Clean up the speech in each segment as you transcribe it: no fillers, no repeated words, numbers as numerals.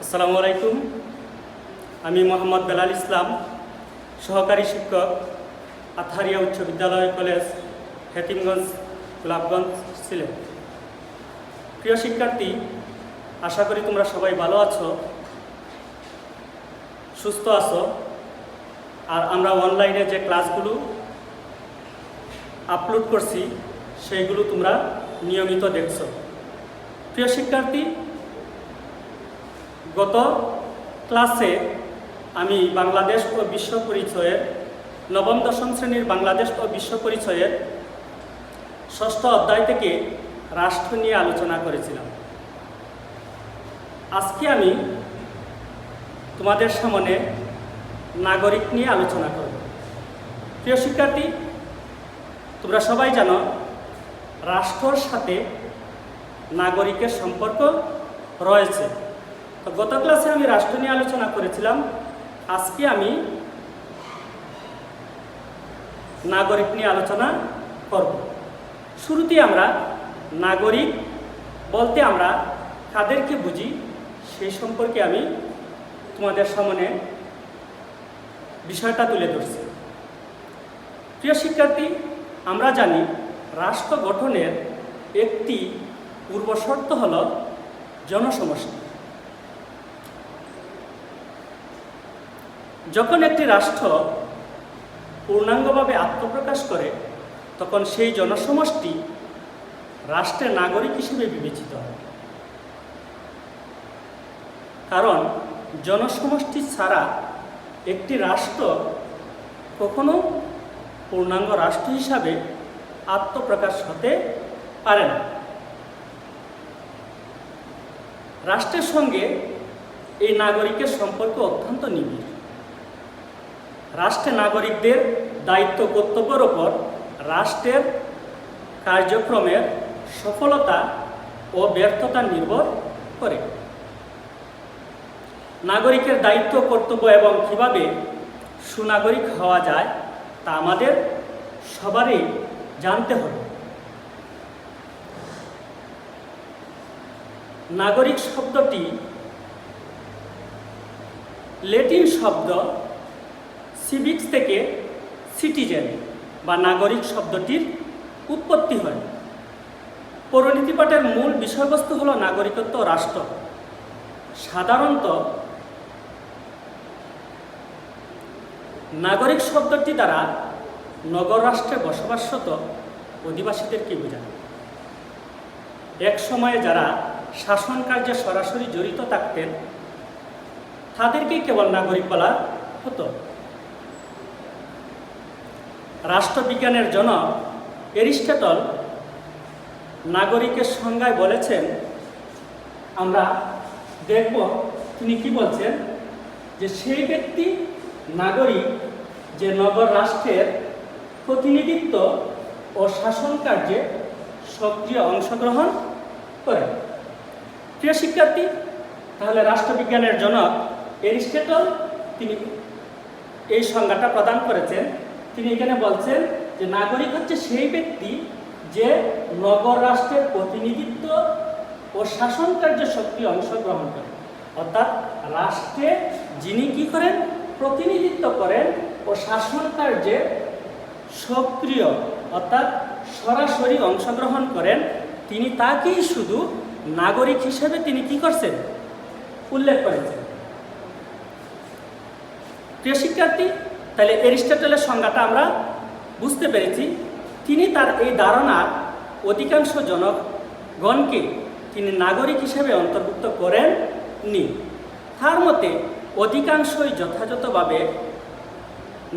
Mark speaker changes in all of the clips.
Speaker 1: আসসালামু আলাইকুম। আমি মোহাম্মদ বেলাল ইসলাম, সহকারী শিক্ষক, আথারিয়া উচ্চ বিদ্যালয় কলেজ, হেতিমগঞ্জ, গোলাপগঞ্জ, সিলেট। প্রিয় শিক্ষার্থী, আশা করি তোমরা সবাই ভালো আছো, সুস্থ আছো। আর আমরা অনলাইনে যে ক্লাসগুলো আপলোড করছি সেইগুলো তোমরা নিয়মিত দেখছো। প্রিয় শিক্ষার্থী, গত ক্লাসে আমি বাংলাদেশ ও বিশ্ব পরিচয়ের নবম দশম শ্রেণীর বাংলাদেশ ও বিশ্ব পরিচয়ের ষষ্ঠ অধ্যায় থেকে রাষ্ট্র নিয়ে আলোচনা করেছিলাম। আজকে আমি তোমাদের সামনে নাগরিক নিয়ে আলোচনা করব। প্রিয় শিক্ষার্থী, তোমরা সবাই জানো রাষ্ট্রের সাথে নাগরিকের সম্পর্ক রয়েছে। তো গত ক্লাসে আমি রাষ্ট্র নিয়ে আলোচনা করেছিলাম, আজকে আমি নাগরিক নিয়ে আলোচনা করব। শুরুতে আমরা নাগরিক বলতে আমরা কাদেরকে বুঝি সেই সম্পর্কে আমি তোমাদের সামনে বিষয়টা তুলে ধরছি। প্রিয় শিক্ষার্থী, আমরা জানি রাষ্ট্র গঠনের একটি পূর্বশর্ত হল জনসমষ্টি। যখন একটি রাষ্ট্র পূর্ণাঙ্গভাবে আত্মপ্রকাশ করে তখন সেই জনসমষ্টি রাষ্ট্রের নাগরিক হিসেবে বিবেচিত হয়। কারণ জনসমষ্টি ছাড়া একটি রাষ্ট্র কখনো পূর্ণাঙ্গ রাষ্ট্র হিসাবে আত্মপ্রকাশ হতে পারে না। রাষ্ট্রের সঙ্গে এই নাগরিকের সম্পর্ক অত্যন্ত নিবিড়। রাষ্ট্রের নাগরিকদের দায়িত্ব কর্তব্যের ওপর রাষ্ট্রের কার্যক্রমের সফলতা ও ব্যর্থতা নির্ভর করে। নাগরিকের দায়িত্ব কর্তব্য এবং কীভাবে সুনাগরিক হওয়া যায় তা আমাদের সবারই জানতে হবে। নাগরিক শব্দটি ল্যাটিন শব্দ সিভিক্স থেকে সিটিজেন বা নাগরিক শব্দটির উৎপত্তি হয়। পৌরনীতি পাঠের মূল বিষয়বস্তু হল নাগরিকত্ব ও রাষ্ট্র। সাধারণত নাগরিক শব্দটি দ্বারা নগর রাষ্ট্রে বসবাসরত অধিবাসীদেরকে বোঝায়। এক সময়ে যারা শাসন কার্যে সরাসরি জড়িত থাকতেন তাদেরকেই কেবল নাগরিক বলা হতো। রাষ্ট্রবিজ্ঞানের জনক এরিস্টটল নাগরিকের সংজ্ঞায় বলেছেন, আমরা দেখব তিনি কি বলছেন, যে সেই ব্যক্তি নাগরিক যে নগর রাষ্ট্রের প্রতিনিধিত্ব ও শাসন কার্যে সক্রিয় অংশগ্রহণ করে। প্রিয় শিক্ষার্থী, তাহলে রাষ্ট্রবিজ্ঞানের জনক এরিস্টটল তিনি এই সংজ্ঞাটা প্রদান করেছেন। তিনি এখানে বলছেন যে নাগরিক হচ্ছে সেই ব্যক্তি যে নগর রাষ্ট্রের প্রতিনিধিত্ব ও শাসন কার্যে সক্রিয় অংশগ্রহণ করে। অর্থাৎ রাষ্ট্রে যিনি কি করেন, প্রতিনিধিত্ব করেন ও শাসন কার্যে সক্রিয় অর্থাৎ সরাসরি অংশগ্রহণ করেন, তিনি তাকেই শুধু নাগরিক হিসেবে তিনি কি করছেন, উল্লেখ করেছেন। প্রিয় শিক্ষার্থী, তাহলে এরিস্টটলের সংজ্ঞাটা আমরা বুঝতে পেরেছি। তিনি তার এই ধারণার অধিকাংশ জনগণকে তিনি নাগরিক হিসেবে অন্তর্ভুক্ত করেননি। তার মতে অধিকাংশই যথাযথভাবে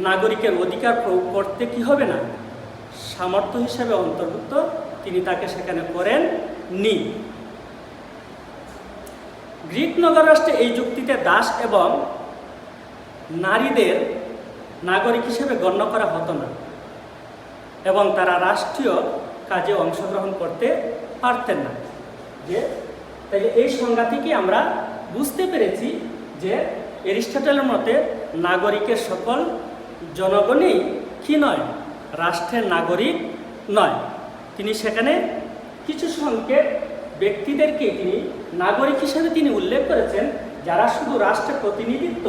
Speaker 1: নাগরিকের অধিকার প্রয়োগ করতে কি হবে না, সামর্থ্য হিসেবে অন্তর্ভুক্ত তিনি তাকে সেখানে করেননি। গ্রিক নগর রাষ্ট্রে এই যুক্তিতে দাস এবং নারীদের নাগরিক হিসেবে গণ্য করা হতো না এবং তারা রাষ্ট্রীয় কাজে অংশগ্রহণ করতে পারতেন না। যে তাইলে এই সংজ্ঞা থেকে আমরা বুঝতে পেরেছি যে এরিস্টটলের মতে নাগরিকের সকল জনগণই কি নয়, রাষ্ট্রের নাগরিক নয়। তিনি সেখানে কিছু সংখ্যক ব্যক্তিদেরকে তিনি নাগরিক হিসেবে তিনি উল্লেখ করেছেন, যারা শুধু রাষ্ট্রের প্রতিনিধিত্ব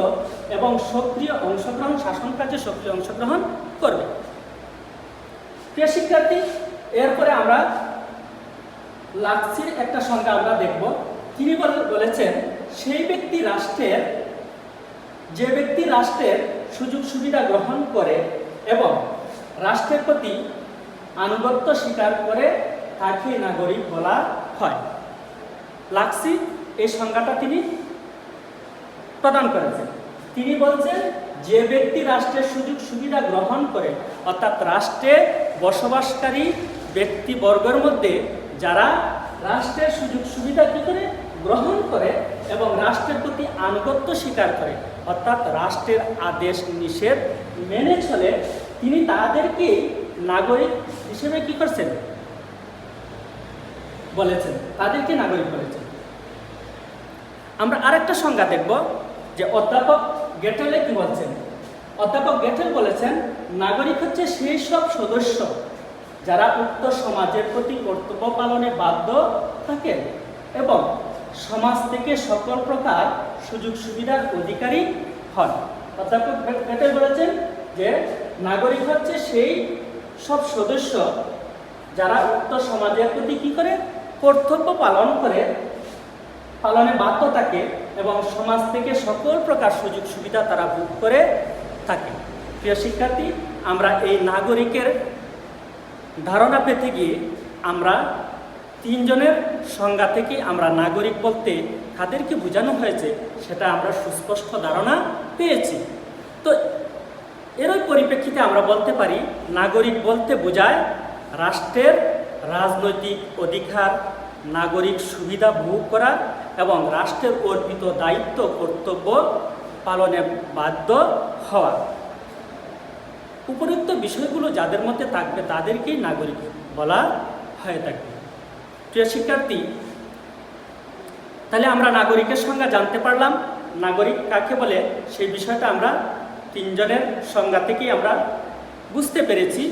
Speaker 1: এবং সক্রিয় অংশগ্রহণ, শাসন কার্যে সক্রিয় অংশগ্রহণ করবে। প্রিয় শিক্ষার্থী, এরপরে আমরা লাক্সির একটা সংজ্ঞা আমরা দেখব। তিনি বলেছেন, সেই ব্যক্তি যে ব্যক্তি রাষ্ট্রের সুযোগ সুবিধা গ্রহণ করে এবং রাষ্ট্রের প্রতি আনুগত্য স্বীকার করে তাকে নাগরিক বলা হয়। লাক্সি এই সংজ্ঞাটা তিনি প্রদান করেছেন। তিনি বলছেন, যে ব্যক্তি রাষ্ট্রের সুযোগ সুবিধা গ্রহণ করে, অর্থাৎ রাষ্ট্রে বসবাসকারী ব্যক্তিবর্গের মধ্যে যারা রাষ্ট্রের সুযোগ সুবিধা কি করে গ্রহণ করে এবং রাষ্ট্রের প্রতি আনুগত্য স্বীকার করে, অর্থাৎ রাষ্ট্রের আদেশ নিষেধ মেনে চলে, তিনি তাদেরকে নাগরিক হিসেবে কি করছেন বলেছেন, তাদেরকে নাগরিক বলেছেন। আমরা আরেকটা সংজ্ঞা দেখব যে অধ্যাপক গেটেলে কি বলছেন। অধ্যাপক গেটেল বলেছেন, নাগরিক হচ্ছে সেই সব সদস্য যারা উক্ত সমাজের প্রতি কর্তব্য পালনে বাধ্য থাকেন এবং সমাজ থেকে সকল প্রকার সুযোগ সুবিধার অধিকারী হন। অধ্যাপক গেটেল বলেছেন যে নাগরিক হচ্ছে সেই সব সদস্য যারা উক্ত সমাজের প্রতি কি করে কর্তব্য পালনে বাধ্য থাকে এবং সমাজ থেকে সকল প্রকার সুযোগ সুবিধা তারা ভোগ করে থাকে। প্রিয় শিক্ষার্থী, আমরা এই নাগরিকের ধারণা পেতে গিয়ে আমরা তিনজনের সংজ্ঞা থেকে আমরা নাগরিক বলতে কাদেরকে বোঝানো হয়েছে সেটা আমরা সুস্পষ্ট ধারণা পেয়েছি। তো এরই পরিপ্রেক্ষিতে আমরা বলতে পারি, নাগরিক বলতে বোঝায় রাষ্ট্রের রাজনৈতিক অধিকার, নাগরিক সুবিধা ভোগ করা এবং রাষ্ট্রের অর্পিত দায়িত্ব কর্তব্য পালনে বাধ্য হওয়া। উপরোক্ত বিষয়গুলো যাদের মধ্যে থাকবে তাদেরকেই নাগরিক বলা হয়ে থাকে। প্রিয় শিক্ষার্থী, তাহলে আমরা নাগরিকের সংজ্ঞা জানতে পারলাম। নাগরিক কাকে বলে সেই বিষয়টা আমরা তিনজনের সংজ্ঞা থেকেই আমরা বুঝতে পেরেছি।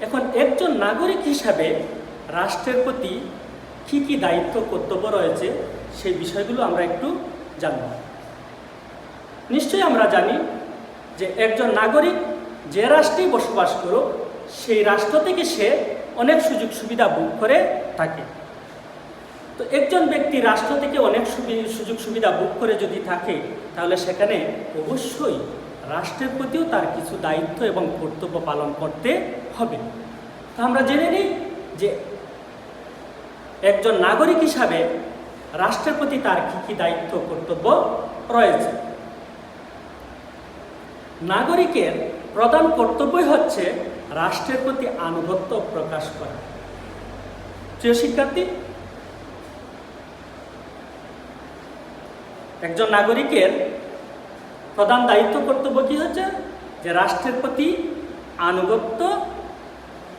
Speaker 1: এখন একজন নাগরিক হিসাবে রাষ্ট্রের প্রতি কী কী দায়িত্ব কর্তব্য রয়েছে সেই বিষয়গুলো আমরা একটু জানব। নিশ্চয়ই আমরা জানি যে একজন নাগরিক যে রাষ্ট্রেই বসবাস করুক সেই রাষ্ট্র থেকে সে অনেক সুযোগ সুবিধা ভোগ করে থাকে। তো একজন ব্যক্তি রাষ্ট্র থেকে অনেক সুযোগ সুবিধা ভোগ করে যদি থাকে তাহলে সেখানে অবশ্যই রাষ্ট্রের প্রতিও তার কিছু দায়িত্ব এবং কর্তব্য পালন করতে হবে। তো আমরা জেনে নিই যে একজন নাগরিক হিসাবে রাষ্ট্রের প্রতি তার কী কী দায়িত্ব কর্তব্য রয়েছে। নাগরিকের প্রধান কর্তব্যই হচ্ছে রাষ্ট্রের প্রতি আনুগত্য প্রকাশ করা। প্রিয় শিক্ষার্থী, একজন নাগরিকের প্রধান দায়িত্ব কর্তব্য কি হচ্ছে যে রাষ্ট্রের প্রতি আনুগত্য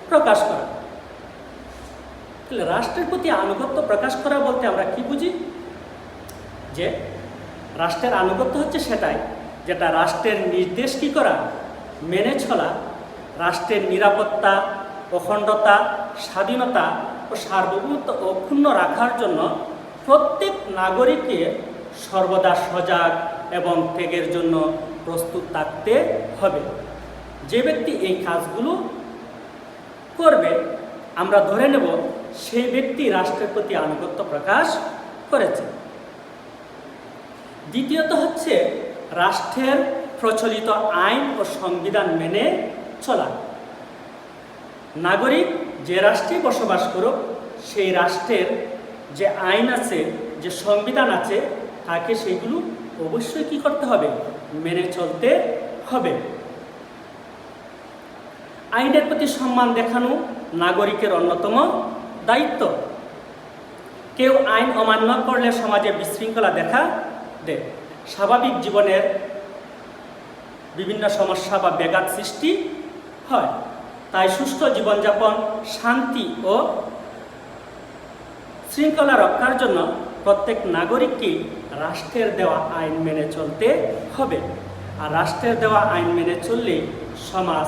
Speaker 1: প্রকাশ করা। তাহলে রাষ্ট্রের প্রতি আনুগত্য প্রকাশ করা বলতে আমরা কি বুঝি? যে রাষ্ট্রের আনুগত্য হচ্ছে সেটাই যেটা রাষ্ট্রের নির্দেশ কি করা মেনে চলা, রাষ্ট্রের নিরাপত্তা, অখণ্ডতা, স্বাধীনতা ও সার্বভৌমত্ব অক্ষুণ্ণ রাখার জন্য প্রত্যেক নাগরিককে সর্বদা সজাগ এবং ত্যাগের জন্য প্রস্তুত থাকতে হবে। যে ব্যক্তি এই কাজগুলো করবে আমরা ধরে নেব সেই ব্যক্তি রাষ্ট্রের প্রতি আনুগত্য প্রকাশ করেছে। দ্বিতীয়ত হচ্ছে রাষ্ট্রের প্রচলিত আইন ও সংবিধান মেনে চলা। নাগরিক যে রাষ্ট্রে বসবাস করুক সেই রাষ্ট্রের যে আইন আছে, যে সংবিধান আছে, তাকে সেগুলো অবশ্যই কি করতে হবে? মেনে চলতে হবে। আইনের প্রতি সম্মান দেখানো নাগরিকের অন্যতম দায়িত্ব। কেউ আইন অমান্য করলে সমাজে বিশৃঙ্খলা দেখা দেয়, স্বাভাবিক জীবনের বিভিন্ন সমস্যা বা ব্যাঘাত সৃষ্টি হয়। তাই সুষ্ঠু জীবনযাপন, শান্তি ও শৃঙ্খলা রক্ষার জন্য প্রত্যেক নাগরিককে রাষ্ট্রের দেওয়া আইন মেনে চলতে হবে। আর রাষ্ট্রের দেওয়া আইন মেনে চললে সমাজ,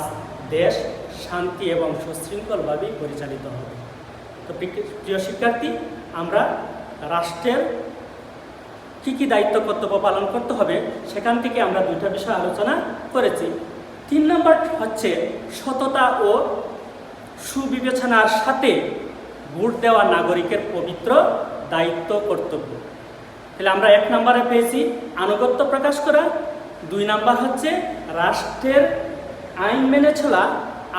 Speaker 1: দেশ শান্তি এবং সুশৃঙ্খলভাবেই পরিচালিত হবে। তো প্রিয় শিক্ষার্থী, আমরা রাষ্ট্রের কি কি দায়িত্ব কর্তব্য পালন করতে হবে, সেখান থেকে আমরা দুইটা বিষয় আলোচনা করেছি। 3 নম্বর হচ্ছে সততা ও সুবিবেচনার সাথে ভোট দেওয়া নাগরিকের পবিত্র দায়িত্ব কর্তব্য। তাহলে আমরা 1 নম্বরে পেয়েছি আনুগত্য প্রকাশ করা, 2 নম্বর হচ্ছে রাষ্ট্রের আইন মেনে চলা,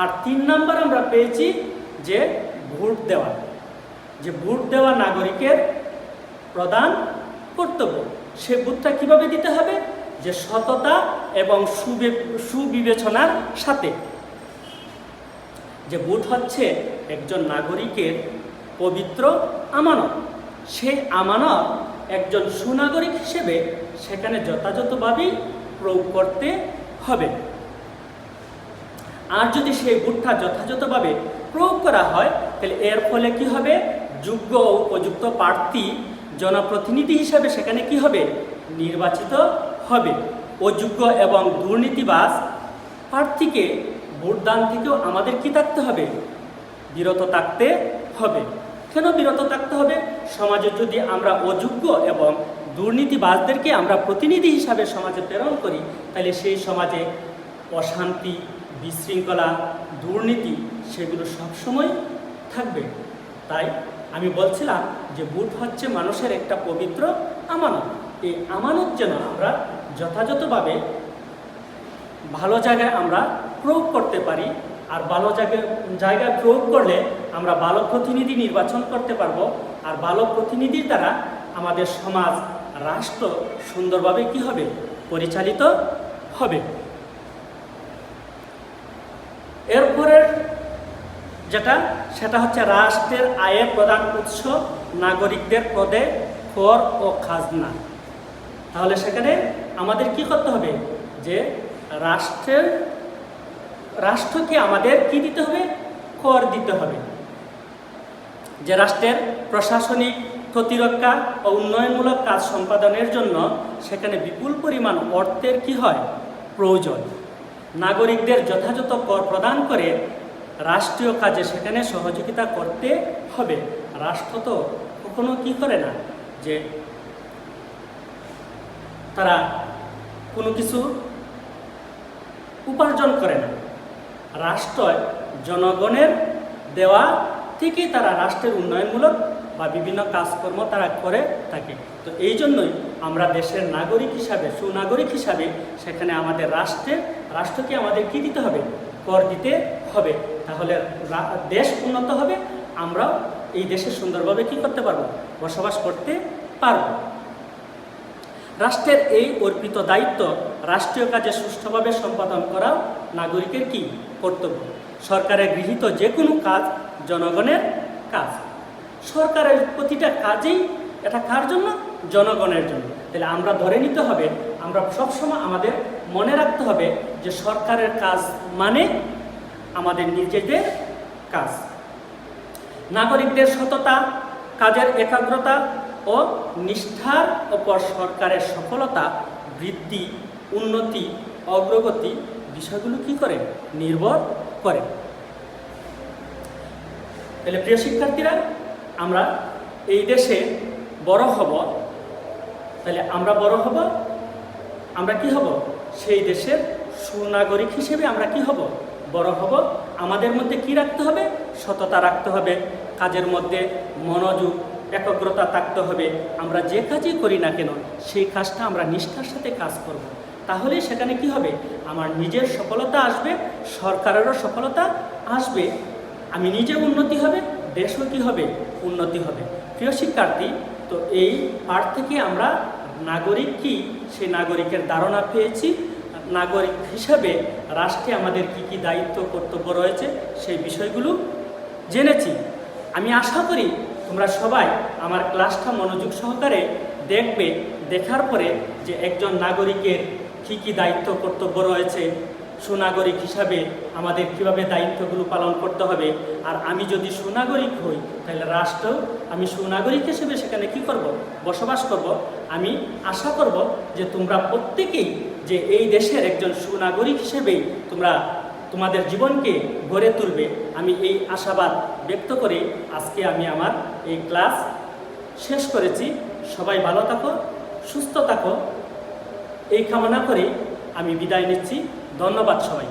Speaker 1: আর 3 নম্বর আমরা পেয়েছি যে ভোট দেওয়া, যে ভোট দেওয়া নাগরিকের প্রধান কর্তব্য। সে ভোটটা কিভাবে দিতে হবে, যে সততা এবং সুবিবেচনার সাথে। যে ভোট হচ্ছে একজন নাগরিকের পবিত্র আমানত, সেই আমানত একজন সুনাগরিক হিসেবে সেখানে যথাযথভাবেই প্রয়োগ করতে হবে। আর যদি সেই ভোটটা যথাযথভাবে প্রয়োগ করা হয়, তাহলে এর ফলে কি হবে, যোগ্য ও উপযুক্ত প্রার্থী জনপ্রতিনিধি হিসাবে সেখানে কি হবে, নির্বাচিত হবে। অযোগ্য এবং দুর্নীতিবাজ প্রার্থীকে ভোটদান থেকেও আমাদের কি থাকতে হবে, বিরত থাকতে হবে। কেন বিরত থাকতে হবে? সমাজে যদি আমরা অযোগ্য এবং দুর্নীতিবাজদেরকে আমরা প্রতিনিধি হিসাবে সমাজে প্রেরণ করি, তাহলে সেই সমাজে অশান্তি, বিশৃঙ্খলা, দুর্নীতি সেগুলো সবসময় থাকবে। তাই আমি বলছিলাম যে ভোট হচ্ছে মানুষের একটা পবিত্র আমানত। এই আমানত যেন আমরা যথাযথভাবে ভালো জায়গায় আমরা প্রয়োগ করতে পারি, আর ভালো জায়গায় প্রয়োগ করলে আমরা ভালো প্রতিনিধি নির্বাচন করতে পারবো, আর ভালো প্রতিনিধির দ্বারা আমাদের সমাজ, রাষ্ট্র সুন্দরভাবে কি হবে, পরিচালিত হবে। এরপরের সেটা হচ্ছে রাষ্ট্রের আয়ের প্রধান উৎস নাগরিকদের পদে কর ও খাজনা। তাহলে সেখানে আমাদের কি করতে হবে, যে রাষ্ট্রকে আমাদের কি দিতে হবে, কর দিতে হবে। যে রাষ্ট্রের প্রশাসনিক, প্রতিরক্ষা ও উন্নয়নমূলক কাজ সম্পাদনের জন্য সেখানে বিপুল পরিমাণ অর্থের কি হয়, প্রয়োজন। নাগরিকদের যথাযথ কর প্রদান করে রাষ্ট্রীয় কাজে সেখানে সহযোগিতা করতে হবে। রাষ্ট্র তো কখনো কি করে না যে তারা কোনো কিছু উপার্জন করে না। রাষ্ট্র জনগণের দেওয়া থেকে তারা রাষ্ট্রের উন্নয়নমূলক বা বিভিন্ন কাজকর্ম তারা করে থাকে। তো এই জন্যই আমরা দেশের নাগরিক হিসাবে, সুনাগরিক হিসাবে সেখানে আমাদের রাষ্ট্রকে আমাদের কি দিতে হবে, কর দিতে হবে। তাহলে দেশ উন্নত হবে, আমরাও এই দেশে সুন্দরভাবে কি করতে পারবো, বসবাস করতে পারবো। রাষ্ট্রের এই অর্পিত দায়িত্ব রাষ্ট্রীয় কাজে সুষ্ঠুভাবে সম্পাদন করা নাগরিকের কি কর্তব্য। সরকারের গৃহীত যে কোনো কাজ জনগণের কাজ। সরকারের প্রতিটা কাজেই এটা কার জন্য, জনগণের জন্য। তাহলে আমরা ধরে নিতে হবে, আমরা সবসময় আমাদের মনে রাখতে হবে যে সরকারের কাজ মানে আমাদের নিজেদের কাজ। নাগরিকদের সততা, কাজের একাগ্রতা ও নিষ্ঠার ওপর সরকারের সফলতা, বৃদ্ধি, উন্নতি, অগ্রগতি বিষয়গুলো কি করে, নির্ভর করে। তাহলে প্রিয় শিক্ষার্থীরা, আমরা এই দেশে বড় হব, তাহলে আমরা বড় হব, আমরা কি হব, সেই দেশের সুনাগরিক হিসেবে আমরা কি হব, বড় হব। আমাদের মধ্যে কি রাখতে হবে, সততা রাখতে হবে, কাজের মধ্যে মনোযোগ, একাগ্রতা থাকতে হবে। আমরা যে কাজই করি না কেন সেই কাজটা আমরা নিষ্ঠার সাথে কাজ করব। তাহলে সেখানে কি হবে, আমার নিজের সফলতা আসবে, সরকারেরও সফলতা আসবে, আমি নিজে উন্নতি হবে, দেশও কি হবে, উন্নতি হবে। প্রিয় শিক্ষার্থী, তো এই পাঠ থেকে আমরা নাগরিক কি, সেই নাগরিকের ধারণা পেয়েছি। নাগরিক হিসাবে রাষ্ট্রে আমাদের কি কি দায়িত্ব কর্তব্য রয়েছে সেই বিষয়গুলো জেনেছি। আমি আশা করি তোমরা সবাই আমার ক্লাসটা মনোযোগ সহকারে দেখবে। দেখার পরে যে একজন নাগরিকের কী কী দায়িত্ব কর্তব্য রয়েছে, সুনাগরিক হিসাবে আমাদের কিভাবে দায়িত্বগুলো পালন করতে হবে। আর আমি যদি সুনাগরিক হই, তাহলে রাষ্ট্র, আমি সুনাগরিক হিসেবে সেখানে কি করব, বসবাস করব। আমি আশা করব যে তোমরা প্রত্যেকেই যে এই দেশের একজন সুনাগরিক হিসেবেই তোমরা তোমাদের জীবনকে গড়ে তুলবে। আমি এই আশাবাদ ব্যক্ত করে আজকে আমি আমার এই ক্লাস শেষ করেছি। সবাই ভালো থাকো, সুস্থ থাকো, এই কামনা করে আমি বিদায় নিচ্ছি। ধন্যবাদ সবাই।